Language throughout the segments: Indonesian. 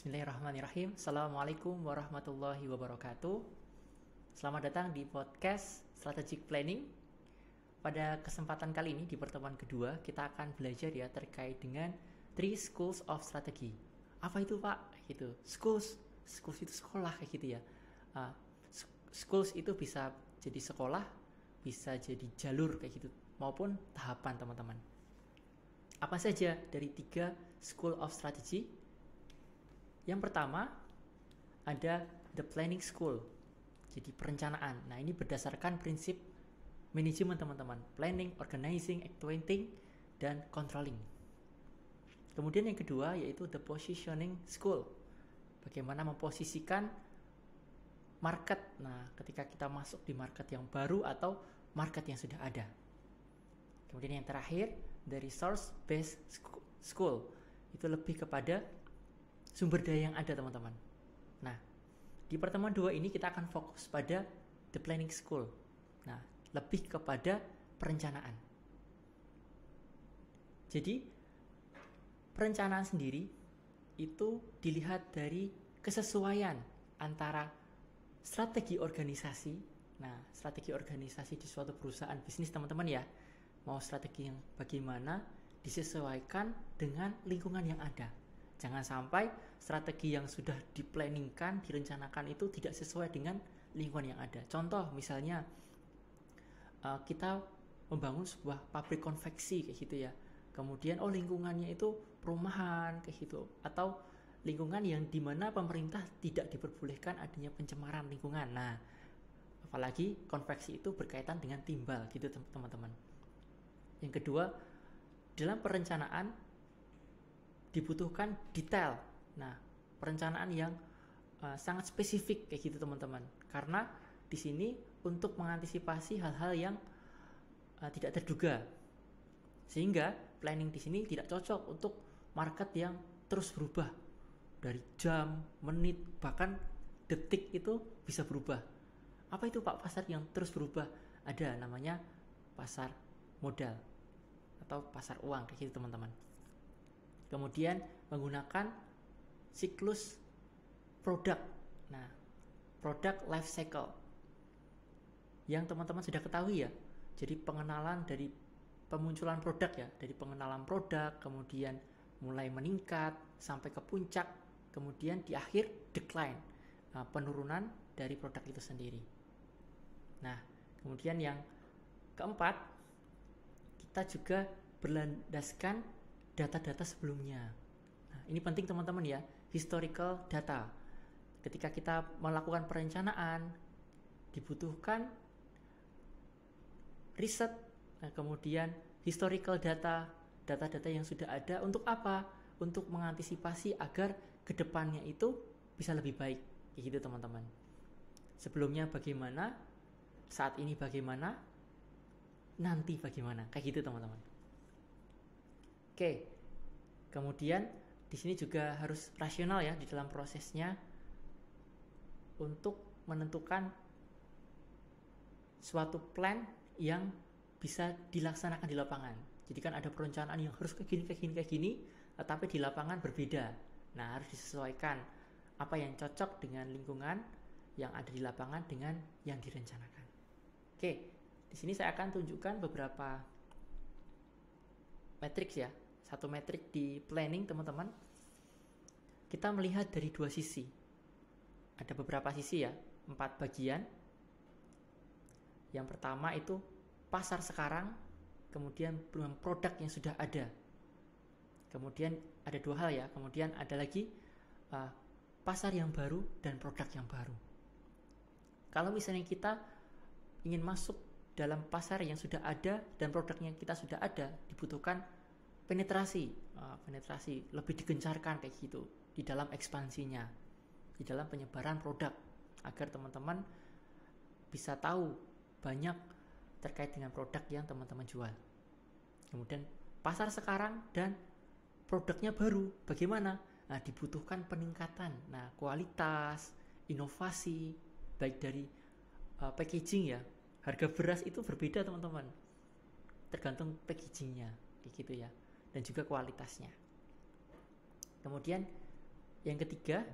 Bismillahirrahmanirrahim. Assalamualaikum warahmatullahi wabarakatuh. Selamat datang di podcast Strategic Planning. Pada kesempatan kali ini di pertemuan kedua kita akan belajar ya terkait dengan Three Schools of Strategy. Apa itu Pak? Gitu. Schools itu sekolah kayak gitu ya. Schools itu bisa jadi sekolah, bisa jadi jalur kayak gitu, maupun tahapan teman-teman. Apa saja dari 3 School of Strategy? Yang pertama ada the planning school, jadi perencanaan. Nah ini berdasarkan prinsip manajemen teman-teman, planning, organizing, accounting, dan controlling. Kemudian yang kedua yaitu the positioning school, bagaimana memposisikan market. Nah ketika kita masuk di market yang baru atau market yang sudah ada. Kemudian yang terakhir the resource based school, itu lebih kepada sumber daya yang ada teman-teman. Nah, di pertemuan 2 ini kita akan fokus pada the planning school. Nah, lebih kepada perencanaan. Jadi, perencanaan sendiri itu dilihat dari kesesuaian antara strategi organisasi. Nah, strategi organisasi di suatu perusahaan bisnis teman-teman ya, mau strategi yang bagaimana disesuaikan dengan lingkungan yang ada. Jangan sampai strategi yang sudah diplanningkan, direncanakan itu tidak sesuai dengan lingkungan yang ada. Contoh misalnya kita membangun sebuah pabrik konveksi kayak gitu ya. Kemudian lingkungannya itu perumahan kayak gitu, atau lingkungan yang dimana pemerintah tidak diperbolehkan adanya pencemaran lingkungan. Nah, apalagi konveksi itu berkaitan dengan timbal gitu teman-teman. Yang kedua, dalam perencanaan dibutuhkan detail. Nah, perencanaan yang sangat spesifik kayak gitu teman-teman. Karena di sini untuk mengantisipasi hal-hal yang tidak terduga. Sehingga planning di sini tidak cocok untuk market yang terus berubah. Dari jam, menit, bahkan detik itu bisa berubah. Apa itu Pak pasar yang terus berubah? Ada namanya pasar modal atau pasar uang kayak gitu teman-teman. Kemudian menggunakan siklus produk. Nah, product life cycle yang teman-teman sudah ketahui ya. Jadi pengenalan dari pemunculan produk ya, dari pengenalan produk, kemudian mulai meningkat sampai ke puncak, kemudian di akhir decline, penurunan dari produk itu sendiri. Nah, kemudian yang keempat, kita juga berlandaskan data-data sebelumnya. Nah, ini penting teman-teman ya, historical data. Ketika kita melakukan perencanaan, dibutuhkan riset, kemudian historical data, data-data yang sudah ada untuk apa? Untuk mengantisipasi agar kedepannya itu bisa lebih baik. Kayak gitu teman-teman. Sebelumnya bagaimana, saat ini bagaimana, nanti bagaimana. Kayak gitu teman-teman. Oke, kemudian di sini juga harus rasional ya di dalam prosesnya untuk menentukan suatu plan yang bisa dilaksanakan di lapangan. Jadi kan ada perencanaan yang harus kayak gini, tetapi di lapangan berbeda. Nah, harus disesuaikan apa yang cocok dengan lingkungan yang ada di lapangan dengan yang direncanakan. Oke, di sini saya akan tunjukkan beberapa matriks ya. Satu metrik di planning teman-teman, kita melihat dari 2 sisi. Ada beberapa sisi ya, 4 bagian. Yang pertama itu pasar sekarang, kemudian produk yang sudah ada. Kemudian ada 2 hal ya, kemudian ada lagi pasar yang baru dan produk yang baru. Kalau misalnya kita ingin masuk dalam pasar yang sudah ada dan produknya kita sudah ada, dibutuhkan penetrasi lebih digencarkan kayak gitu di dalam ekspansinya, di dalam penyebaran produk agar teman-teman bisa tahu banyak terkait dengan produk yang teman-teman jual. Kemudian pasar sekarang dan produknya baru bagaimana? Nah, dibutuhkan peningkatan. Nah, kualitas, inovasi baik dari packaging ya. Harga beras itu berbeda teman-teman, tergantung packagingnya kayak gitu ya, dan juga kualitasnya. Kemudian Yang ketiga,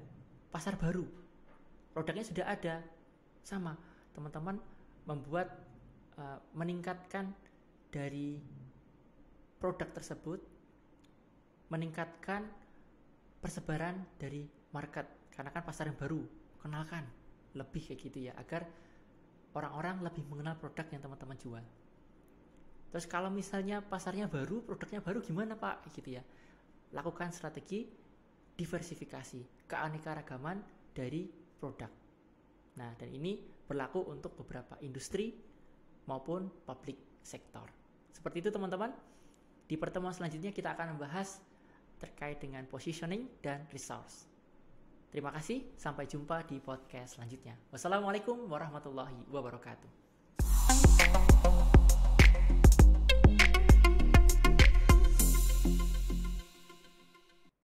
pasar baru. Produknya sudah ada, sama teman-teman membuat meningkatkan dari produk tersebut, meningkatkan persebaran dari market, karena kan pasar yang baru, kenalkan lebih kayak gitu ya, agar orang-orang lebih mengenal produk yang teman-teman jual. Terus kalau misalnya pasarnya baru, produknya baru, gimana Pak? Gitu ya. Lakukan strategi diversifikasi, keanekaragaman dari produk. Nah, dan ini berlaku untuk beberapa industri maupun public sector. Seperti itu teman-teman. Di pertemuan selanjutnya kita akan membahas terkait dengan positioning dan resource. Terima kasih, sampai jumpa di podcast selanjutnya. Wassalamualaikum warahmatullahi wabarakatuh.